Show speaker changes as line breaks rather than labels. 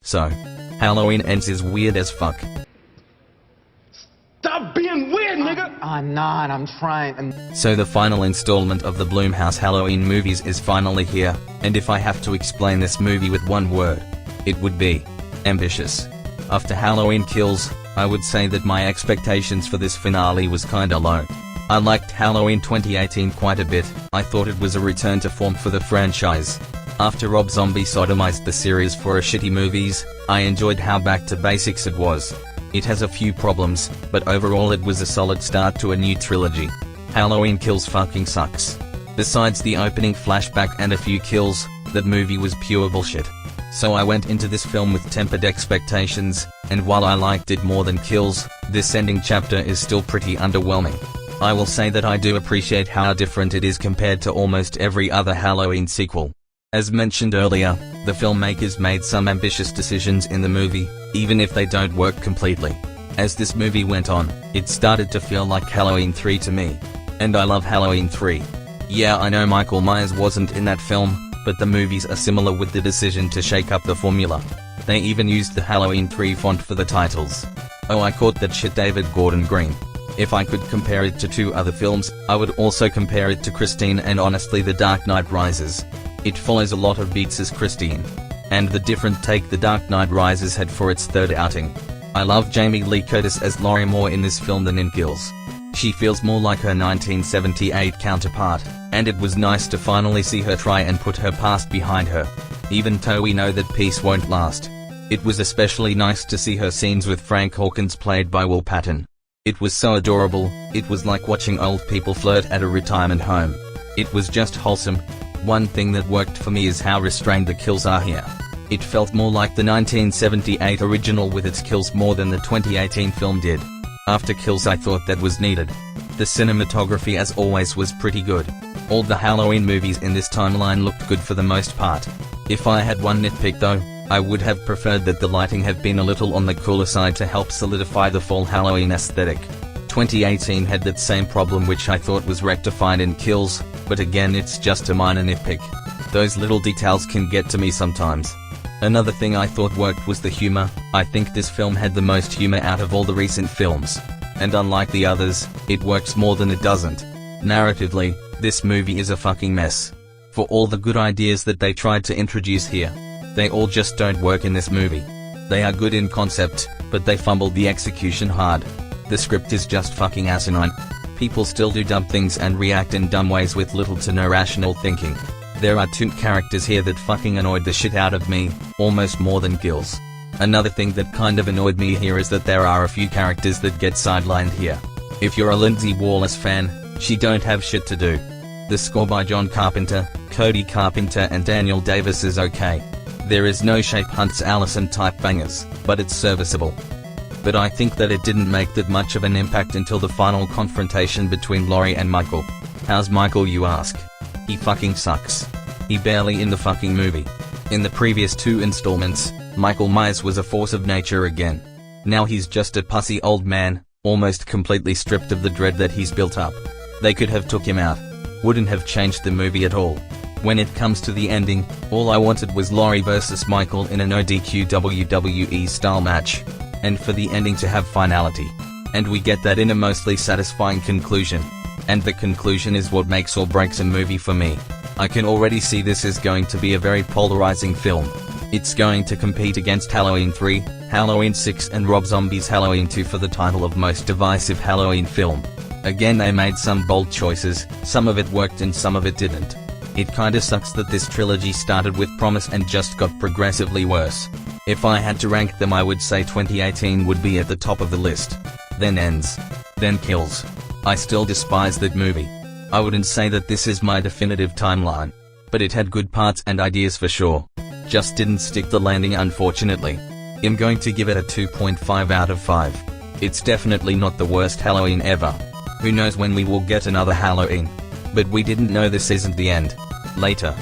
So, Halloween Ends is weird as fuck.
Stop being weird, nigga!
I'm not, I'm trying.
So the final installment of the Blumhouse Halloween movies is finally here, and if I have to explain this movie with one word, it would be ambitious. After Halloween Kills, I would say that my expectations for this finale was kinda low. I liked Halloween 2018 quite a bit. I thought it was a return to form for the franchise. After Rob Zombie sodomized the series for a shitty movies, I enjoyed how back to basics it was. It has a few problems, but overall it was a solid start to a new trilogy. Halloween Kills fucking sucks. Besides the opening flashback and a few kills, that movie was pure bullshit. So I went into this film with tempered expectations, and while I liked it more than Kills, this ending chapter is still pretty underwhelming. I will say that I do appreciate how different it is compared to almost every other Halloween sequel. As mentioned earlier, the filmmakers made some ambitious decisions in the movie, even if they don't work completely. As this movie went on, it started to feel like Halloween 3 to me. And I love Halloween 3. Yeah, I know Michael Myers wasn't in that film, but the movies are similar with the decision to shake up the formula. They even used the Halloween 3 font for the titles. Oh, I caught that shit, David Gordon Green. If I could compare it to two other films, I would also compare it to Christine and honestly The Dark Knight Rises. It follows a lot of beats as Christine. And the different take The Dark Knight Rises had for its third outing. I love Jamie Lee Curtis as Laurie more in this film than in Kills. She feels more like her 1978 counterpart, and it was nice to finally see her try and put her past behind her. Even though we know that peace won't last. It was especially nice to see her scenes with Frank Hawkins played by Will Patton. It was so adorable. It was like watching old people flirt at a retirement home. It was just wholesome. One thing that worked for me is how restrained the kills are here. It felt more like the 1978 original with its kills more than the 2018 film did. After Kills I thought that was needed. The cinematography as always was pretty good. All the Halloween movies in this timeline looked good for the most part. If I had one nitpick though, I would have preferred that the lighting have been a little on the cooler side to help solidify the fall Halloween aesthetic. 2018 had that same problem which I thought was rectified in Kills, but again it's just a minor nitpick. Those little details can get to me sometimes. Another thing I thought worked was the humor. I think this film had the most humor out of all the recent films. And unlike the others, it works more than it doesn't. Narratively, this movie is a fucking mess. For all the good ideas that they tried to introduce here, they all just don't work in this movie. They are good in concept, but they fumbled the execution hard. The script is just fucking asinine. People still do dumb things and react in dumb ways with little to no rational thinking. There are two characters here that fucking annoyed the shit out of me, almost more than Kills. Another thing that kind of annoyed me here is that there are a few characters that get sidelined here. If you're a Lindsay Wallace fan, she don't have shit to do. The score by John Carpenter, Cody Carpenter and Daniel Davis is okay. There is no Shape Hunts Allison type bangers, but it's serviceable. But I think that it didn't make that much of an impact until the final confrontation between Laurie and Michael. How's Michael, you ask? He fucking sucks. He barely in the fucking movie. In the previous two installments, Michael Myers was a force of nature again. Now he's just a pussy old man, almost completely stripped of the dread that he's built up. They could have took him out. Wouldn't have changed the movie at all. When it comes to the ending, all I wanted was Laurie versus Michael in a no DQ WWE style match. And for the ending to have finality. And we get that in a mostly satisfying conclusion. And the conclusion is what makes or breaks a movie for me. I can already see this is going to be a very polarizing film. It's going to compete against Halloween 3, Halloween 6 and Rob Zombie's Halloween 2 for the title of most divisive Halloween film. Again, they made some bold choices, some of it worked and some of it didn't. It kinda sucks that this trilogy started with promise and just got progressively worse. If I had to rank them I would say 2018 would be at the top of the list. Then Ends. Then Kills. I still despise that movie. I wouldn't say that this is my definitive timeline. But it had good parts and ideas for sure. Just didn't stick the landing unfortunately. I'm going to give it a 2.5 out of 5. It's definitely not the worst Halloween ever. Who knows when we will get another Halloween. But we didn't know this isn't the end. Later.